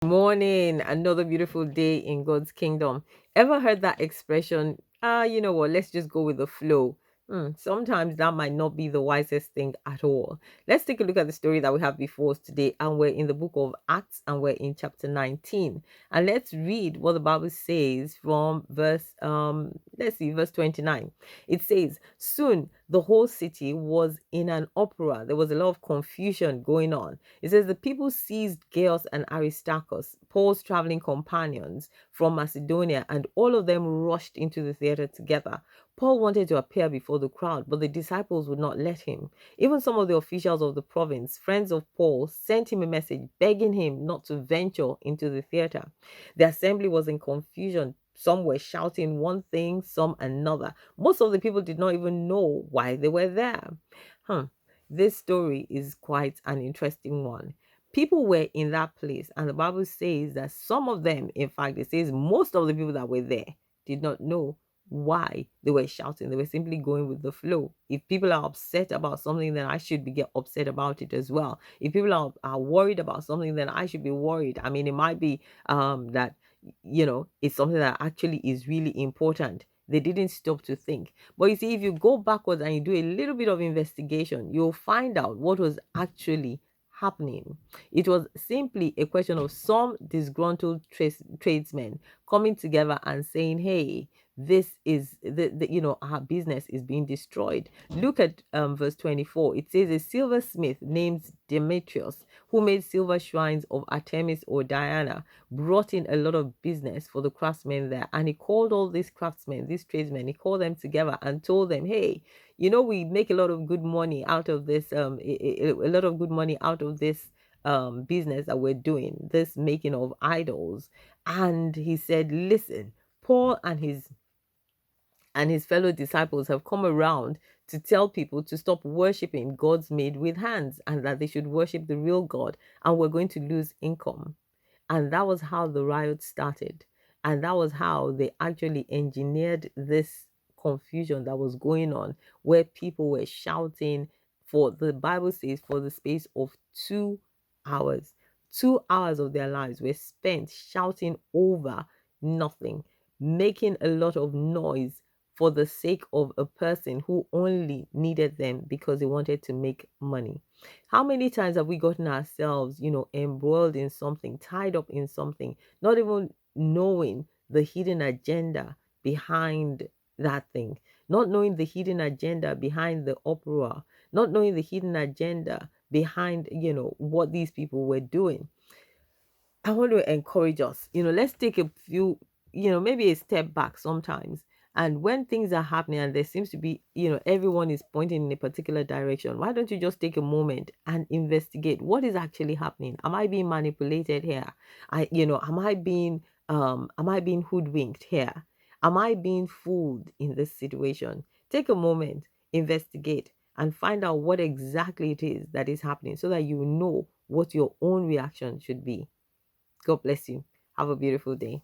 Morning, another beautiful day in God's kingdom. Ever heard that expression? You know what? Let's just go with the flow. Sometimes that might not be the wisest thing at all. Let's take a look at the story that we have before us today, and we're in the book of Acts, and we're in chapter 19. And let's read what the Bible says from verse 29. It says, "Soon the whole city was in an uproar. There was a lot of confusion going on. It says the people seized Gaius and Aristarchus, Paul's traveling companions from Macedonia, and all of them rushed into the theater together. Paul wanted to appear before the crowd, but the disciples would not let him. Even some of the officials of the province, friends of Paul, sent him a message begging him not to venture into the theater. The assembly was in confusion. Some were shouting one thing, some another. Most of the people did not even know why they were there. Hmm. This story is quite an interesting one. People were in that place, and the Bible says that some of them, in fact, it says most of the people that were there did not know why they were shouting. They were simply going with the flow. If people are upset about something, then I should be get upset about it as well. If people are worried about something, then I should be worried. I mean, it might be that it's something that actually is really important. They didn't stop to think. But you see, if you go backwards and you do a little bit of investigation, you'll find out what was actually happening. It was simply a question of some disgruntled tradesmen coming together and saying, hey, this is our business is being destroyed. Look at verse 24. It says a silversmith named Demetrius, who made silver shrines of Artemis or Diana, brought in a lot of business for the craftsmen there. And he called all these craftsmen, these tradesmen, he called them together and told them, hey, we make a lot of good money out of this, a lot of good money out of this business that we're doing, this making of idols. And he said, listen, Paul and his fellow disciples have come around to tell people to stop worshiping gods made with hands and that they should worship the real God, and we're going to lose income. And that was how the riot started. And that was how they actually engineered this confusion that was going on, where people were shouting for, the Bible says, for the space of 2 hours. 2 hours of their lives were spent shouting over nothing, making a lot of noise for the sake of a person who only needed them because they wanted to make money. How many times have we gotten ourselves, embroiled in something, tied up in something, not even knowing the hidden agenda behind that thing, not knowing the hidden agenda behind the uproar, not knowing the hidden agenda behind, what these people were doing. I want to encourage us, let's take a few, maybe a step back sometimes. And when things are happening and there seems to be, everyone is pointing in a particular direction, why don't you just take a moment and investigate what is actually happening? Am I being manipulated here? Am I being hoodwinked here? Am I being fooled in this situation? Take a moment, investigate, and find out what exactly it is that is happening so that you know what your own reaction should be. God bless you. Have a beautiful day.